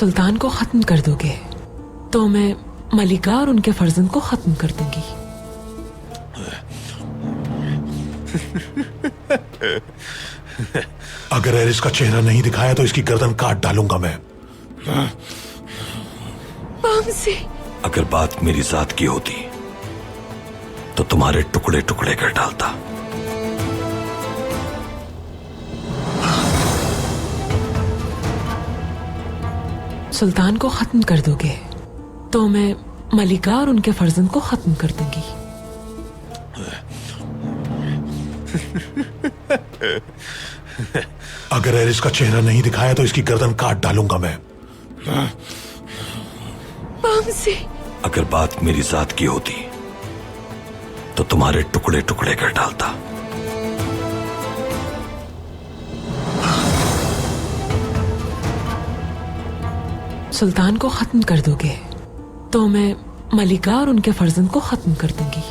सुल्तान को खत्म कर दोगे तो मैं मलिका और उनके फर्जंद को खत्म कर दूंगी। अगर एरिस का चेहरा नहीं दिखाया तो इसकी गर्दन काट डालूंगा मैं। से अगर बात मेरी जात की होती तो तुम्हारे टुकड़े टुकड़े कर डालता। सुल्तान को खत्म कर दोगे तो मैं मलिका और उनके फर्जंद को खत्म कर दूंगी। अगर एरिस का चेहरा नहीं दिखाया तो इसकी गर्दन काट डालूंगा मैं। से अगर बात मेरी जात की होती तो तुम्हारे टुकड़े टुकड़े कर डालता। सुल्तान को खत्म कर दोगे तो मैं मलिका और उनके फर्जंद को खत्म कर दूंगी।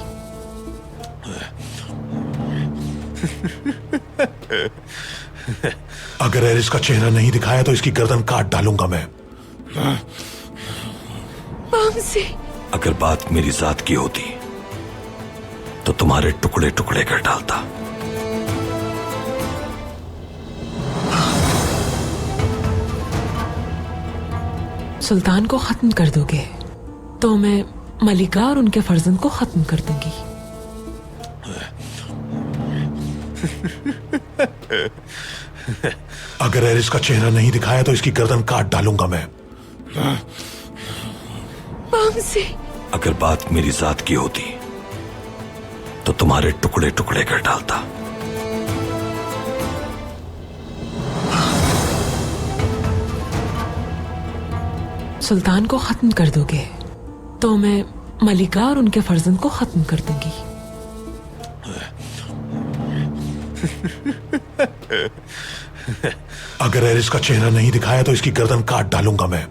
अगर एरिस का चेहरा नहीं दिखाया तो इसकी गर्दन काट डालूंगा मैं। से अगर बात मेरी जात की होती तो तुम्हारे टुकड़े टुकड़े कर डालता। सुल्तान को खत्म कर दोगे तो मैं मलिका और उनके फर्जंद को खत्म कर दूंगी। अगर एरिस का चेहरा नहीं दिखाया तो इसकी गर्दन काट डालूंगा मैं। से अगर बात मेरी जात की होती तो तुम्हारे टुकड़े टुकड़े कर डालता। सुल्तान को खत्म कर दोगे तो मैं मलिका और उनके फर्जंद को खत्म कर दूंगी। अगर एरिस का चेहरा नहीं दिखाया तो इसकी गर्दन काट डालूंगा मैं।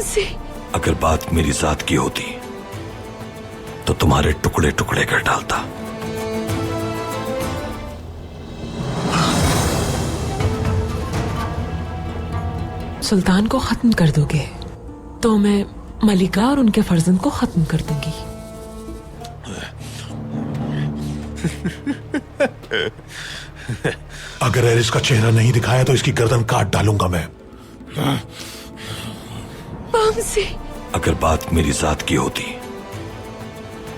से अगर बात मेरी जात की होती तो तुम्हारे टुकड़े टुकड़े कर डालता। सुल्तान को खत्म कर दोगे तो मैं मलिका और उनके फर्जंद को खत्म कर दूंगी। अगर एरिस का चेहरा नहीं दिखाया तो इसकी गर्दन काट डालूंगा मैं। से अगर बात मेरी जात की होती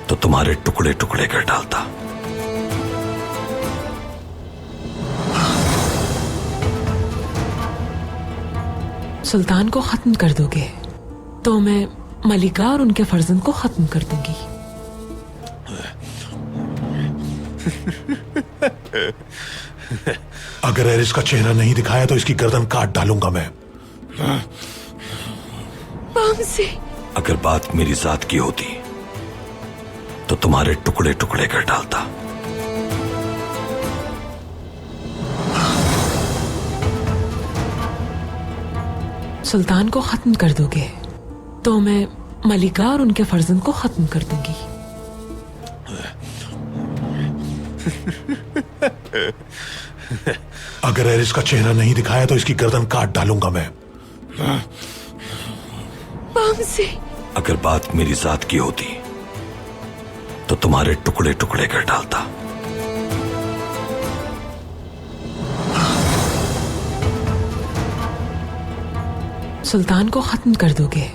तो तुम्हारे टुकड़े टुकड़े कर डालता। सुल्तान को खत्म कर दोगे तो मैं मलिका और उनके फर्जंद को खत्म कर दूंगी। अगर एरिस का चेहरा नहीं दिखाया तो इसकी गर्दन काट डालूंगा मैं। से अगर बात मेरी जात की होती तो तुम्हारे टुकड़े टुकड़े कर डालता। सुल्तान को खत्म कर दोगे तो मैं मलिका और उनके फर्जंद को खत्म कर दूंगी। अगर एरिस का चेहरा नहीं दिखाया तो इसकी गर्दन काट डालूंगा मैं। से अगर बात मेरी जात की होती तो तुम्हारे टुकड़े टुकड़े कर डालता। सुल्तान को खत्म कर दोगे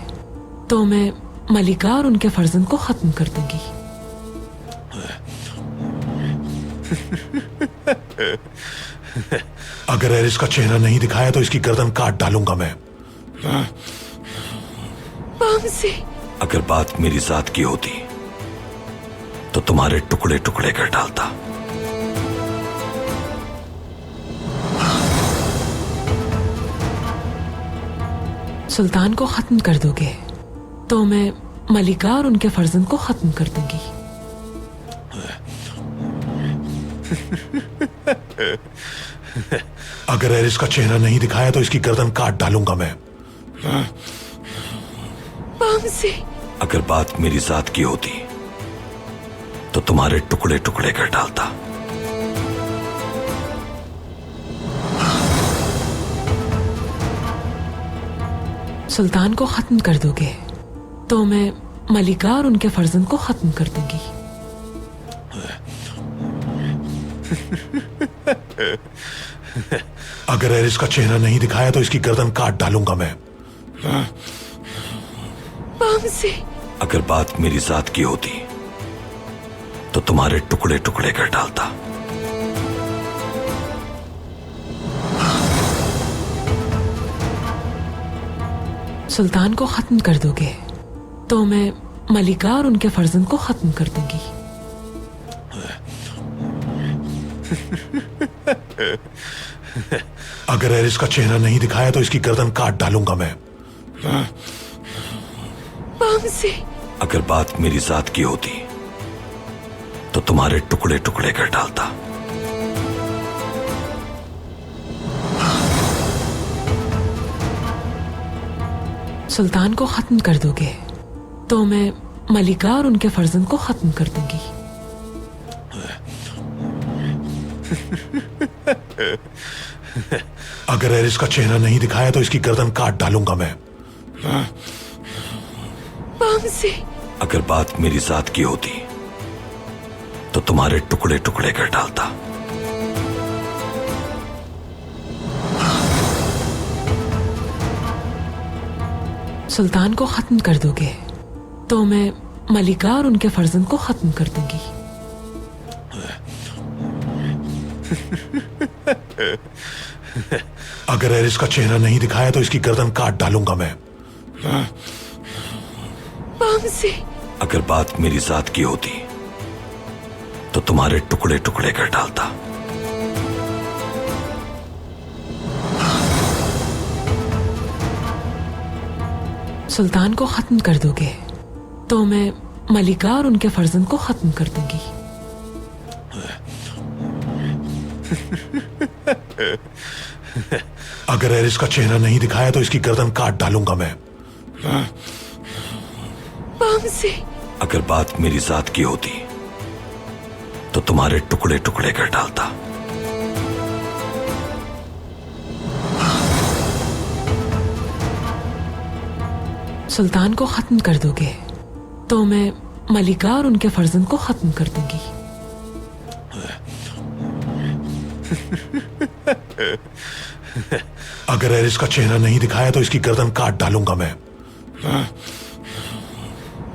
तो मैं मलिका और उनके फर्जंद को खत्म कर दूंगी। अगर एरिस का चेहरा नहीं दिखाया तो इसकी गर्दन काट डालूंगा मैं। से अगर बात मेरी जात की होती तो तुम्हारे टुकड़े टुकड़े कर डालता। सुल्तान को खत्म कर दोगे तो मैं मलिका और उनके फर्जंद को खत्म कर दूंगी। अगर एरिस का चेहरा नहीं दिखाया तो इसकी गर्दन काट डालूंगा मैं। से अगर बात मेरी जात की होती तो तुम्हारे टुकड़े टुकड़े कर डालता। सुल्तान को खत्म कर दोगे तो मैं मलिका और उनके फर्जंद को खत्म कर दूंगी। अगर एरिस का चेहरा नहीं दिखाया तो इसकी गर्दन काट डालूंगा मैं। बामसी, अगर बात मेरी जात की होती तो तुम्हारे टुकड़े टुकड़े कर डालता। सुल्तान को खत्म कर दोगे तो मैं मलिका और उनके फर्जंद को खत्म कर दूंगी। अगर एरिस का चेहरा नहीं दिखाया तो इसकी गर्दन काट डालूंगा मैं। बामसी, अगर बात मेरी जात की होती तो तुम्हारे टुकड़े टुकड़े कर डालता। सुल्तान को खत्म कर दोगे तो मैं मलिका और उनके फर्जंद को खत्म कर दूंगी। अगर एरिस का चेहरा नहीं दिखाया तो इसकी गर्दन काट डालूंगा मैं। बामसी, अगर बात मेरी जात की होती तो तुम्हारे टुकड़े टुकड़े कर डालता। सुल्तान को खत्म कर दोगे तो मैं मलिका और उनके फर्जंद को खत्म कर दूंगी। अगर एरिस का चेहरा नहीं दिखाया तो इसकी गर्दन काट डालूंगा मैं। बामसी, अगर बात मेरी जात की होती तो तुम्हारे टुकड़े टुकड़े कर डालता। सुल्तान को खत्म कर दोगे तो मैं मलिका और उनके फर्जंद को खत्म कर दूंगी। अगर एरिस का चेहरा नहीं दिखाया तो इसकी गर्दन काट डालूंगा मैं। बामसी, अगर बात मेरी जात की होती तो तुम्हारे टुकड़े टुकड़े कर डालता। सुल्तान को खत्म कर दोगे तो मैं मलिका और उनके फर्जंद को खत्म कर दूंगी। अगर एरिस का चेहरा नहीं दिखाया तो इसकी गर्दन काट डालूंगा मैं।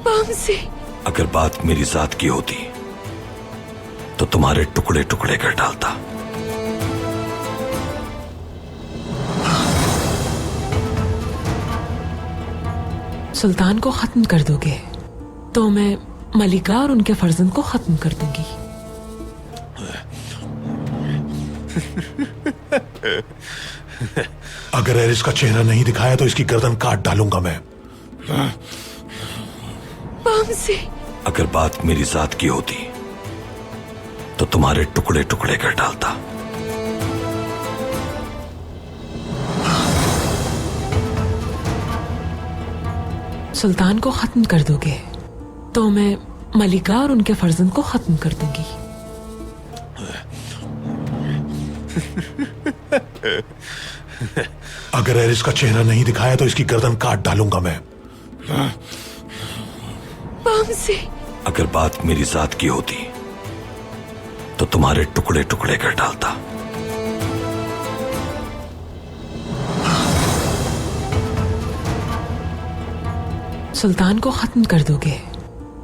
बामसी, अगर बात मेरी जात की होती तो तुम्हारे टुकड़े टुकड़े कर डालता। सुल्तान को खत्म कर दोगे तो मैं मलिका और उनके फर्जंद को खत्म कर दूंगी। अगर एरिस का चेहरा नहीं दिखाया तो इसकी गर्दन काट डालूंगा मैं। बामसी, अगर बात मेरी जात की होती तो तुम्हारे टुकड़े टुकड़े कर डालता। सुल्तान को खत्म कर दोगे तो मैं मलिका और उनके फर्जंद को खत्म कर दूंगी। अगर एरिस का चेहरा नहीं दिखाया तो इसकी गर्दन काट डालूंगा मैं। बामसी, अगर बात मेरी जात की होती तो तुम्हारे टुकड़े टुकड़े कर डालता। सुल्तान को खत्म कर दोगे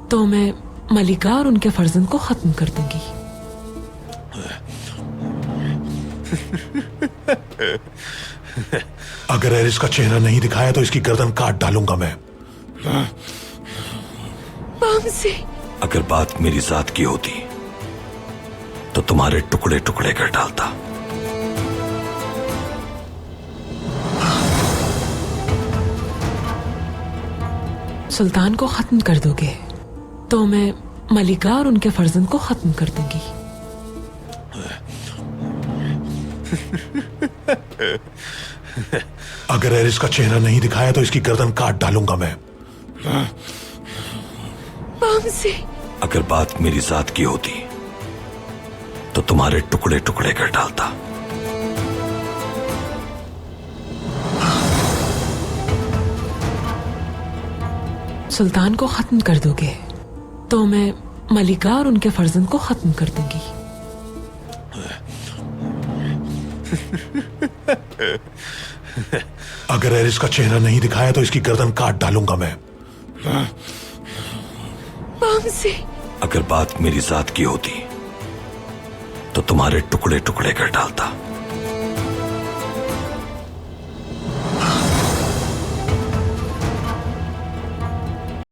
तो मैं मलिका और उनके फर्जंद को खत्म कर दूंगी। अगर एरिस का चेहरा नहीं दिखाया तो इसकी गर्दन काट डालूंगा मैं। बामसी, अगर बात मेरी जात की होती तो तुम्हारे टुकड़े टुकड़े कर डालता। सुल्तान को खत्म कर दोगे तो मैं मलिका और उनके फर्जंद को खत्म कर दूंगी। अगर एरिस का चेहरा नहीं दिखाया तो इसकी गर्दन काट डालूंगा मैं। बामसी, अगर बात मेरी जात की होती तो तुम्हारे टुकड़े टुकड़े कर डालता। सुल्तान को खत्म कर दोगे तो मैं मलिका और उनके फर्जंद को खत्म कर दूंगी। अगर एरिस का चेहरा नहीं दिखाया तो इसकी गर्दन काट डालूंगा मैं। पामसे, अगर बात मेरी जात की होती तो तुम्हारे टुकड़े टुकड़े कर डालता।